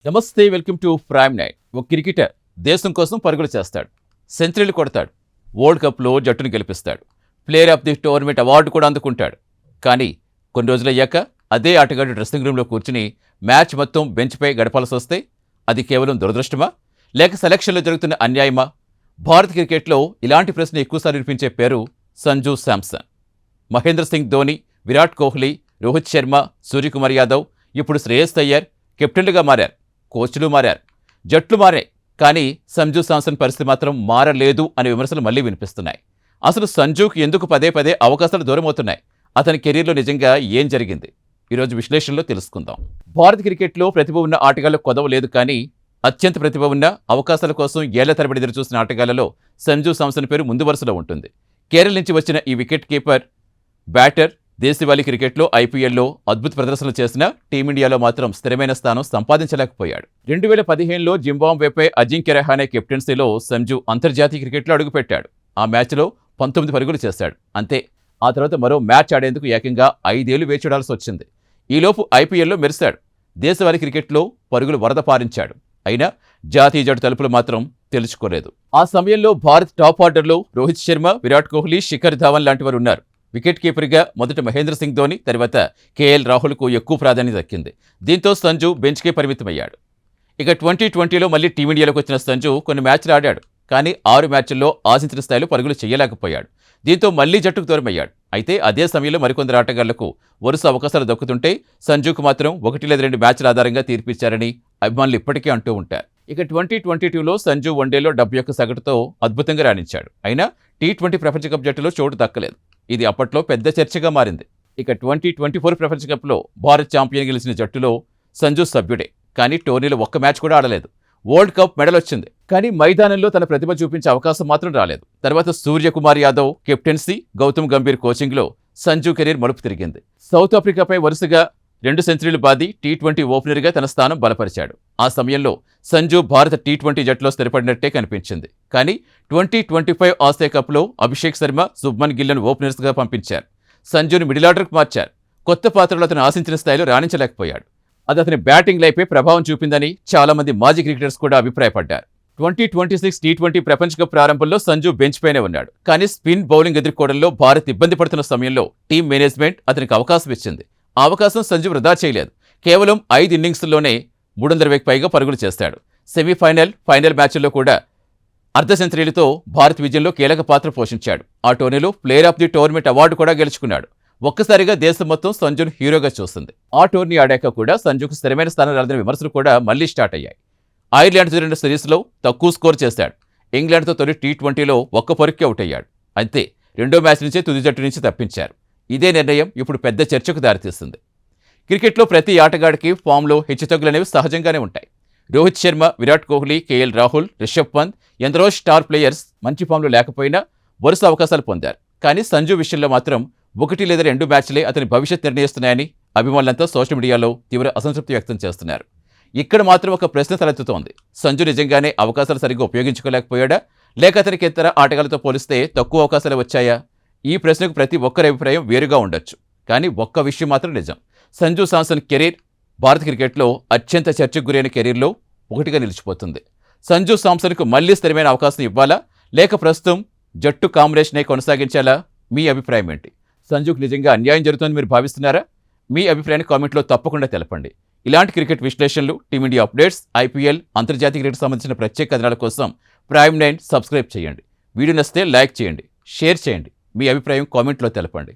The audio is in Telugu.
నమస్తే, వెల్కమ్ టు ప్రైమ్ నైట్. ఒక క్రికెటర్ దేశం కోసం పరుగులు చేస్తాడు, సెంచరీలు కొడతాడు, వరల్డ్ కప్లో జట్టును గెలిపిస్తాడు, player of the tournament award కూడా అందుకుంటాడు. కానీ కొన్ని రోజులయ్యాక అదే ఆటగాడు డ్రెస్సింగ్ రూమ్లో కూర్చుని మ్యాచ్ మొత్తం బెంచ్పై గడపాల్సి వస్తే అది కేవలం దురదృష్టమా, లేక సెలక్షన్లో జరుగుతున్న అన్యాయమా? భారత క్రికెట్లో ఇలాంటి ప్రశ్న ఎక్కువసార్లు వినిపించే పేరు సంజు శాంసన్. మహేంద్ర సింగ్ ధోని, విరాట్ కోహ్లీ, రోహిత్ శర్మ, సూర్యకుమార్ యాదవ్, ఇప్పుడు శ్రేయస్ అయ్యర్ కెప్టెన్లుగా మారారు, కోచ్లు మారారు, జట్లు మారాయి. కానీ సంజు శాంసన్ పరిస్థితి మాత్రం మారలేదు అనే విమర్శలు మళ్లీ వినిపిస్తున్నాయి. అసలు సంజుకు ఎందుకు పదే పదే అవకాశాలు దూరమవుతున్నాయి? అతని కెరీర్లో నిజంగా ఏం జరిగింది? ఈరోజు విశ్లేషణలో తెలుసుకుందాం. భారత క్రికెట్లో ప్రతిభ ఉన్న ఆటగాళ్లకు కొదవ లేదు, కానీ అత్యంత ప్రతిభ ఉన్న అవకాశాల కోసం ఏళ్ల తరబడి ఎదురు చూసిన ఆటగాళ్లలో సంజు శాంసన్ పేరు ముందు వరుసలో ఉంటుంది. కేరళ నుంచి వచ్చిన ఈ వికెట్ కీపర్ బ్యాటర్ దేశవాళీ క్రికెట్లో ఐపీఎల్లో అద్భుత ప్రదర్శనలు చేసిన టీమిండియాలో మాత్రం స్థిరమైన స్థానం సంపాదించలేకపోయాడు. 2015లో జింబాబ్వేపై అజింక్య రహానే కెప్టెన్సీలో సంజు అంతర్జాతీయ క్రికెట్లో అడుగుపెట్టాడు. ఆ మ్యాచ్లో 19 పరుగులు చేశాడు, అంతే. ఆ తర్వాత మరో మ్యాచ్ ఆడేందుకు ఏకంగా 5 ఏళ్లు వేచి చూడాల్సి వచ్చింది. ఈలోపు ఐపీఎల్లో మెరిశాడు, దేశవాళీ క్రికెట్లో పరుగులు వరద పారించాడు. అయినా జాతీయ జట్టు తలుపులు మాత్రం తెలుసుకోలేదు. ఆ సమయంలో భారత్ టాప్ ఆర్డర్లో రోహిత్ శర్మ, విరాట్ కోహ్లీ, శిఖర్ ధావన్ లాంటి వారు ఉన్నారు. వికెట్ కీపర్గా మొదట మహేంద్ర సింగ్ ధోని, తర్వాత కేఎల్ రాహుల్కు ఎక్కువ ప్రాధాన్యత దక్కింది. దీంతో సంజు బెంచ్కే పరిమితమయ్యాడు. ఇక 2020లో మళ్లీ టీమిండియాలోకి వచ్చిన సంజు కొన్ని మ్యాచ్లు ఆడాడు, కానీ 6 మ్యాచ్ల్లో ఆశించిన స్థాయిలో పరుగులు చేయలేకపోయాడు. దీంతో మళ్లీ జట్టుకు దూరమయ్యాడు. అయితే అదే సమయంలో మరికొందరు ఆటగాళ్లకు వరుస అవకాశాలు దక్కుతుంటే సంజుకు మాత్రం 1 లేదా 2 మ్యాచ్ల ఆధారంగా తీర్పిచ్చారని అభిమానులు ఇప్పటికీ అంటూ ఉంటారు. ఇక 2022లో సంజు వన్డేలో 71 సగటుతో అద్భుతంగా రాణించాడు. అయినా టీ20 ప్రపంచ కప్ జట్టులో చోటు దక్కలేదు. ఇది అప్పట్లో పెద్ద చర్చగా మారింది. ఇక 2024 ప్రపంచ కప్లో భారత్ ఛాంపియన్ గెలిచిన జట్టులో సంజు సభ్యుడే, కానీ టోర్నీలో ఒక్క మ్యాచ్ కూడా ఆడలేదు. వరల్డ్ కప్ మెడల్ వచ్చింది, కానీ మైదానంలో తన ప్రతిభ చూపించే అవకాశం మాత్రం రాలేదు. తర్వాత సూర్యకుమార్ యాదవ్ కెప్టెన్సీ, గౌతమ్ గంభీర్ కోచింగ్లో సంజు కెరీర్ మలుపు తిరిగింది. సౌత్ ఆఫ్రికాపై వరుసగా 2 సెంచరీలు బాది టీ20 ఓపెనర్గా తన స్థానం బలపరిచాడు. ఆ సమయంలో సంజు భారత టీ20 జట్టులో స్థిరపడినట్టే కనిపించింది. కానీ 2025 ఆసియా కప్లో అభిషేక్ శర్మ, శుభ్మన్ గిల్లను ఓపెనర్స్గా పంపించారు. సంజుని మిడిల్ ఆర్డర్కు మార్చారు. కొత్త పాత్రలో అతను ఆశించిన స్థాయిలో రాణించలేకపోయాడు. అది అతని బ్యాటింగ్ లైఫే ప్రభావం చూపిందని చాలామంది మాజీ క్రికెటర్స్ కూడా అభిప్రాయపడ్డారు. 2026 టీ20 ప్రపంచ కప్ ప్రారంభంలో సంజు బెంచ్ పైనే ఉన్నాడు. కానీ స్పిన్ బౌలింగ్ ఎదుర్కోవడంలో భారత్ ఇబ్బంది పడుతున్న సమయంలో టీం మేనేజ్మెంట్ అతనికి అవకాశం ఇచ్చింది. ఆ అవకాశం సంజు వృధా చేయలేదు. కేవలం 5 ఇన్నింగ్స్లోనే 300కి పైగా పరుగులు చేశాడు. సెమీఫైనల్, ఫైనల్ మ్యాచ్ల్లో కూడా అర్ధ సెంచరీలతో భారత్ విజయంలో కీలక పాత్ర పోషించాడు. ఆ టోర్నీలో player of the tournament award కూడా గెలుచుకున్నాడు. ఒక్కసారిగా దేశం మొత్తం సంజును హీరోగా చూస్తుంది. ఆ టోర్నీ ఆడాక కూడా సంజుకు స్థిరమైన స్థానం రాలేదనే విమర్శలు కూడా మళ్లీ స్టార్ట్ అయ్యాయి. ఐర్లాండ్ జరిగిన సిరీస్లో తక్కువ స్కోర్ చేశాడు. ఇంగ్లాండ్తో తొలి టీ20లో ఒక్క పరుగుకే అవుట్ అయ్యాడు. అంతే, రెండో మ్యాచ్ నుంచే తుది జట్టు నుంచి తప్పించారు. ఇదే నిర్ణయం ఇప్పుడు పెద్ద చర్చకు దారితీస్తుంది. క్రికెట్లో ప్రతి ఆటగాడికి ఫామ్లో హెచ్చుతగ్గులనేవి సహజంగానే ఉంటాయి. రోహిత్ శర్మ, విరాట్ కోహ్లీ, కేఎల్ రాహుల్, రిషబ్ పంత్ ఎందరో స్టార్ ప్లేయర్స్ మంచి ఫామ్లో లేకపోయినా వరుస అవకాశాలు పొందారు. కానీ సంజు విషయంలో మాత్రం 1 లేదా 2 మ్యాచ్లే అతని భవిష్యత్ నిర్ణయిస్తున్నాయని అభిమానులంతా సోషల్ మీడియాలో తీవ్ర అసంతృప్తి వ్యక్తం చేస్తున్నారు. ఇక్కడ మాత్రం ఒక ప్రశ్న తలెత్తుతోంది. సంజు నిజంగానే అవకాశాలు సరిగ్గా ఉపయోగించుకోలేకపోయాడా, లేక అతనికి ఇతర ఆటగాళ్లతో పోలిస్తే తక్కువ అవకాశాలు వచ్చాయా? ఈ ప్రశ్నకు ప్రతి ఒక్కరి అభిప్రాయం వేరుగా ఉండొచ్చు. కానీ ఒక్క విషయం మాత్రం నిజం, సంజు శాంసన్ కెరీర్ భారత క్రికెట్లో అత్యంత చర్చకు గురైన కెరీర్లో ఒకటిగా నిలిచిపోతుంది. సంజు శాంసన్కు మళ్లీ స్థిరమైన అవకాశం ఇవ్వాలా, లేక ప్రస్తుతం జట్టు కాంబినేషనే కొనసాగించాలా? మీ అభిప్రాయం ఏంటి? సంజుకు నిజంగా అన్యాయం జరుగుతుందని మీరు భావిస్తున్నారా? మీ అభిప్రాయాన్ని కామెంట్లో తప్పకుండా తెలపండి. ఇలాంటి క్రికెట్ విశ్లేషణలు, టీమిండియా అప్డేట్స్, ఐపీఎల్, అంతర్జాతీయ క్రికెట్ సంబంధించిన ప్రత్యేక కథనాల కోసం ప్రైమ్ 9 సబ్స్క్రైబ్ చేయండి. వీడియో నచ్చితే లైక్ చేయండి, షేర్ చేయండి. మీ అభిప్రాయం కామెంట్లో తెలపండి.